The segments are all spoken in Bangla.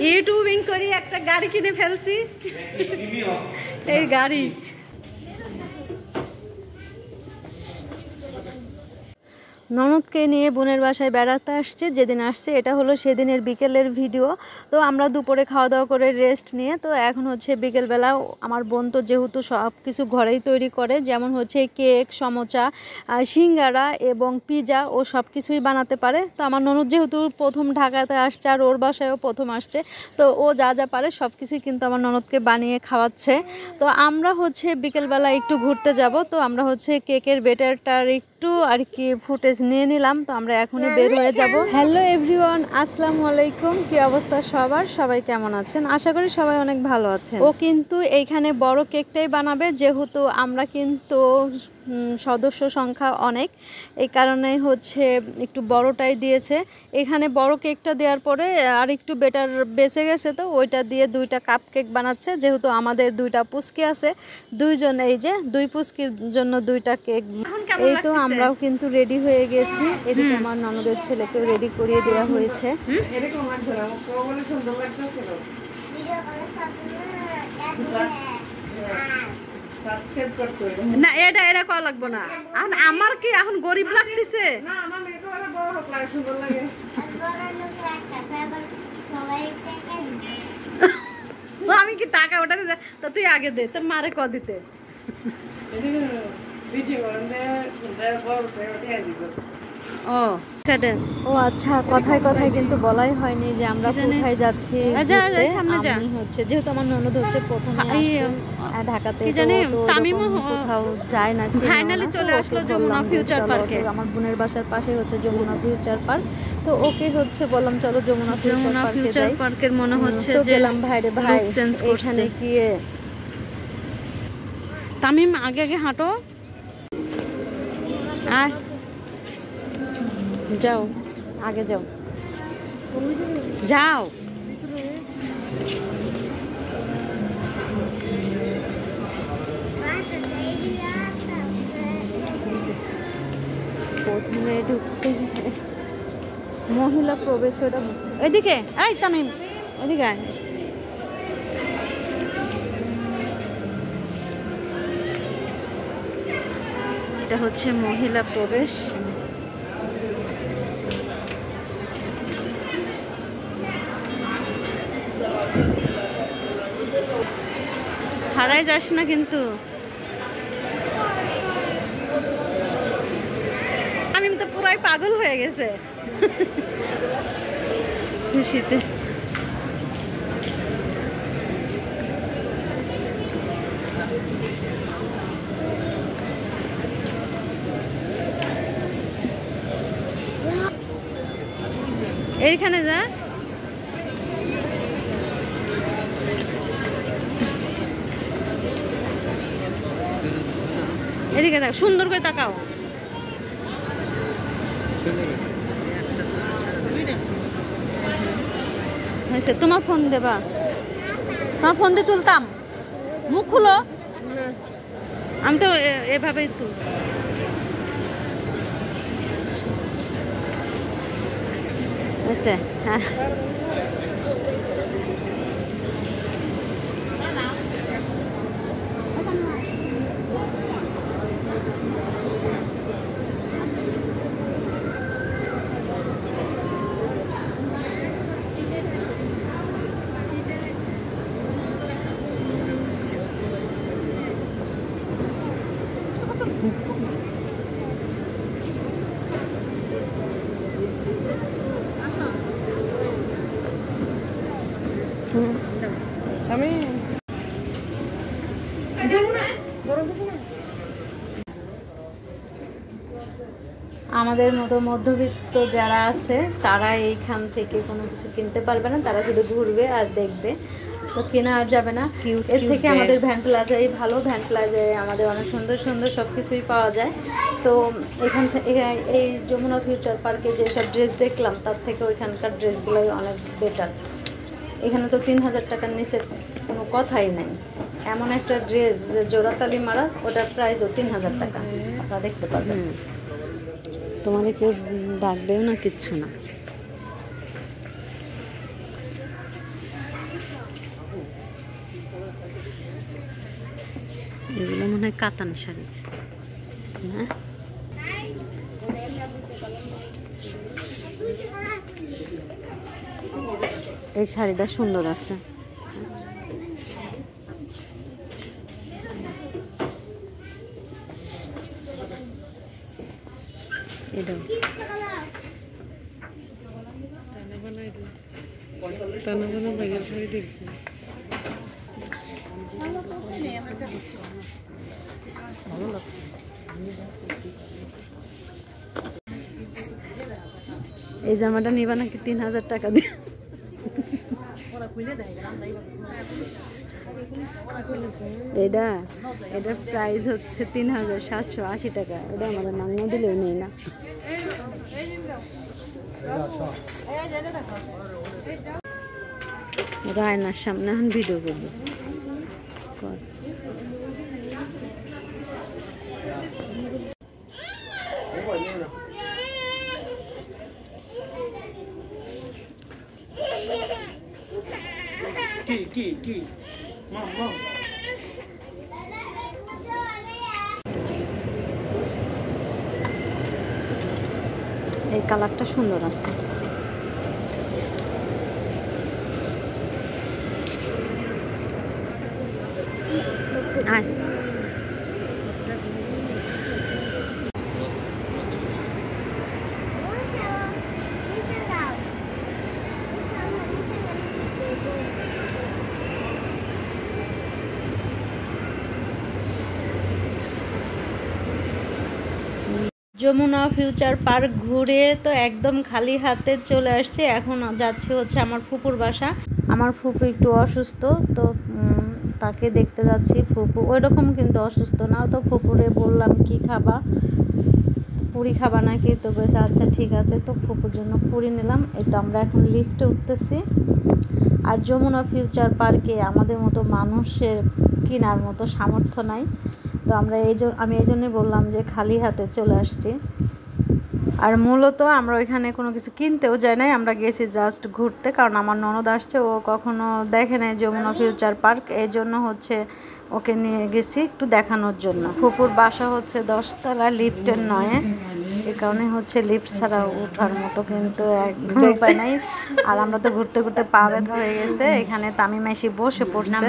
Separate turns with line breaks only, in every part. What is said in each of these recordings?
ইউটিউবিং করি একটা গাড়ি কিনে ফেলছি। এই গাড়ি ননদকে নিয়ে বোনের বাসায় বেড়াতে আসছে। যেদিন আসছে এটা হলো সেদিনের বিকেলের ভিডিও। তো আমরা দুপুরে খাওয়া দাওয়া করে রেস্ট নিয়ে তো এখন হচ্ছে বিকেলবেলা। আমার বোন তো যেহেতু সব কিছু ঘরেই তৈরি করে, যেমন হচ্ছে কেক, সমোচা, সিঙ্গারা এবং পিজা, ও সব কিছুই বানাতে পারে। তো আমার ননদ যেহেতু প্রথম ঢাকাতে আসছে আর ওর বাসায়ও প্রথম আসছে, তো ও যা যা পারে সব কিছুই কিন্তু আমার ননদকে বানিয়ে খাওয়াচ্ছে। তো আমরা হচ্ছে বিকেলবেলা একটু ঘুরতে যাব। তো আমরা হচ্ছে কেকের বেটারটার একটু আর কি ফুটেজ নিয়ে নিলাম। তো আমরা এখনই বের হয়ে যাব। হ্যালো এভরিওয়ান, আসসালামু আলাইকুম। কি অবস্থা সবার? সবাই কেমন আছেন? আশা করি সবাই অনেক ভালো আছেন। ও কিন্তু এইখানে বড় কেকটাই বানাবে, যেহেতু আমরা কিন্তু সদস্য সংখ্যা অনেক, এই কারণে হচ্ছে একটু বড়টাই দিয়েছে। এখানে বড় কেকটা দেওয়ার পরে আর একটু বেটার বেঁচে গেছে, তো ওইটা দিয়ে 2টা কাপ কেক বানাচ্ছে। যেহেতু আমাদের 2টা পুচকি আছে, দুইজন, এই যে 2 পুচকির জন্য 2টা কেক। এই তো আমরাও কিন্তু রেডি হয়ে গেছি। এদিকে আমার ননদের ছেলেকেও রেডি করিয়ে দেওয়া হয়েছে। না এটা এটা করা লাগবো না। এখন আমার কি এখন গরিব লাগতেছে? আমি কি টাকা ওটাতে, তা তুই আগে দে, তোর মারে ক দিতে। ও ও আচ্ছা, কথায় কথায় কিন্তু বলাই হয়নি যে আমরা কোথায় যাচ্ছি। আমি হচ্ছে যেহেতু আমার ননদ হচ্ছে প্রথমে ঢাকাতে, কোথাও যায় না, ফাইনালি চলে আসলো যমুনা ফিউচার পার্কে। আমার বোনের বাসার পাশে হচ্ছে যমুনা ফিউচার পার্ক। তো ওকে হচ্ছে বললাম চলো যমুনা ফিউচার পার্কের মনে হচ্ছে তো গেলাম। ভাইরে ভাই এখানে গিয়ে তামিম আগে আগে হাঁটো, আর যাও আগে যাও যাও। প্রথমে ঢুকতে মহিলা প্রবেশ, ওটা এদিকে। এই তামিম এদিকে আয়। এটা হচ্ছে মহিলা প্রবেশ। হারাই যাস না কিন্তু। আমি তো পুরাই পাগল হয়ে গেছে খুশিতে। এইখানে যা, এদিকে দেখ, সুন্দর করে তাকাও। তোমার ফোন দেবা, তোমার ফোন দিয়ে তুলতাম। মুখ খুলো, আমি তো এভাবেই তুলছি। হ্যাঁ আমি আমাদের মতো মধ্যবিত্ত যারা আছে তারা এইখান থেকে কোনো কিছু কিনতে পারবে না, তারা শুধু ঘুরবে আর দেখবে, তো কেনা আর যাবে না। এর থেকে আমাদের ভ্যান প্লাজাই ভালো। ভ্যান প্লাজায় আমাদের অনেক সুন্দর সুন্দর সব কিছুই পাওয়া যায়। তো এখান থেকে এই যমুনা ফিউচার পার্কে যেসব ড্রেস দেখলাম তার থেকে ওইখানকার ড্রেসগুলোই অনেক বেটার। এখানে তো 3000 টাকার নিচে কোনো কথাই নাই। এমন একটা ড্রেস যে জোড়াতালি মারা, ওটার প্রাইসও 3000 টাকা। আপনারা দেখতে পারবেন। তোমার কেউ ডাকবেও না, কিচ্ছু না। এগুলো মনে হয় কাতান শাড়ি না? এই শাড়িটা সুন্দর আছে। এটা এই জামাটা নিবা নাকি 3000 টাকা দিয়ে? এটা এটার প্রাইস হচ্ছে 3780 টাকা। এটা আমাদের নামনা দিলেও নেই না। রায়নার সামনে এখন ভিডিও করবো। এই কালারটা সুন্দর আছে। আয় যমুনা ফিউচার পার্ক ঘুরে তো একদম খালি হাতে চলে আসছে। এখন যাচ্ছে হচ্ছে আমার ফুপুর বাসা। আমার ফুপু একটু অসুস্থ, তো তাকে দেখতে যাচ্ছি। ফুপু ওই রকম কিন্তু অসুস্থ না। তো ফুপুরে বললাম কি খাবা, পুরি খাবা নাকি? তো বলছে আচ্ছা ঠিক আছে। তো ফুপুর জন্য পুরি নিলাম। এই তো আমরা এখন লিফটে উঠতেছি। আর যমুনা ফিউচার পার্কে আমাদের মতো মানুষের কেনার মতো সামর্থ্য নাই। তো আমি এই জন্যই বললাম যে খালি হাতে চলে আসছি। আর মূলত আমরা ওইখানে কোনো কিছু কিনতেও যাই নাই, আমরা গেছি জাস্ট ঘুরতে। কারণ আমার ননদ আসছে, ও কখনো দেখে নাই যমুনা ফিউচার পার্ক, এই জন্য হচ্ছে ওকে নিয়ে গেছি একটু দেখানোর জন্য। ফুপুর বাসা হচ্ছে 10 তলা, লিফটের নয়। এই কারণে হচ্ছে লিফট ছাড়া ওঠার মতো কিন্তু একদম উপায় নাই। আর আমরা তো ঘুরতে ঘুরতে পা ব্যথা হয়ে গেছে। এখানে তামিম এসে বসে পড়ছে।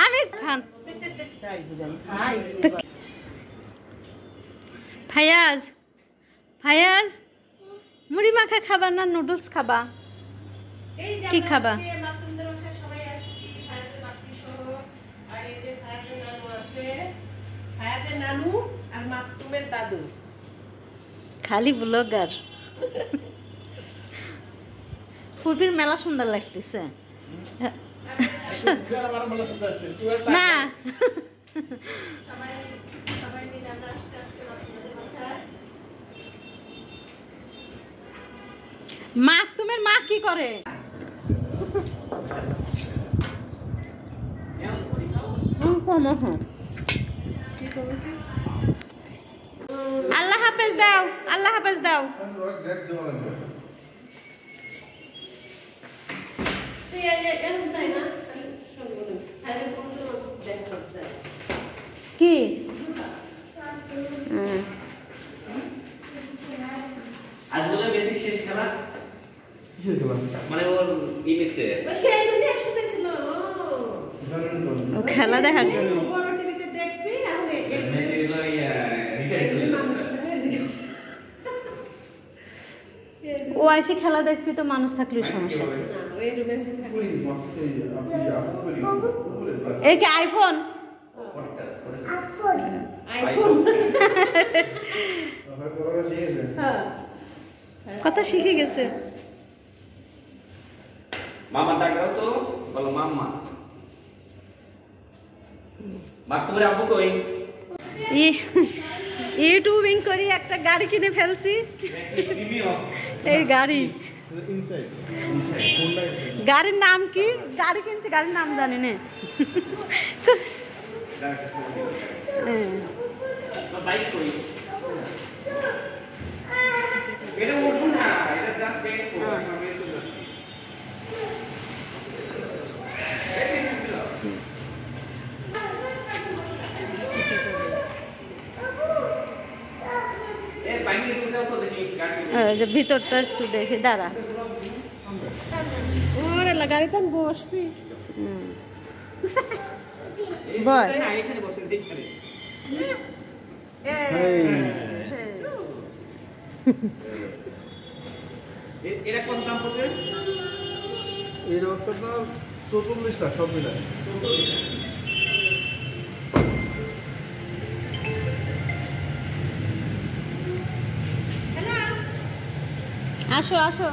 আমি খান ফায়াজ, ফায়াজ মুড়ি মাখা খাবা না নুডলস খাবা? কি খাবা? খালি ব্লগার। ফুপির মেলা সুন্দর লাগতেছে না? মা, তোমার মা কি করে? আল্লাহ হাফেজ দাও, আল্লাহ হাফেজ দাও। কি খেলা দেখার জন্য? ও এসে খেলা দেখবি তো, মানুষ থাকলে সমস্যা। এর কি আইফোন? কথা শিখে গেছে।
মামা ডাকো তো, বলো মাম্মা। মাতুরে আব্বু কই?
ইউটিউবিং করি একটা গাড়ি কিনে ফেলছি। এই গাড়ি
ইনসাইড
গাড়ির নাম কি? গাড়ি কিনছি, গাড়ির নাম জানি না।
বাইক কই এটা উঠুন না, এটা জাস্ট ব্যাক করো আমি তো যাচ্ছি। এই বাইকে উঠাও তো দেখি গাড়ি।
এই যে ভিতরটা একটু দেখি, দাঁড়া।
ওরে গাড়িতে বসবি।
বল।
হ্যাঁ এখানে বসেন দেখতে। এরা কত দাম পড়বে?
এই রাস্তাটা 44 লাখ সব মিলায়।
আসো আসো।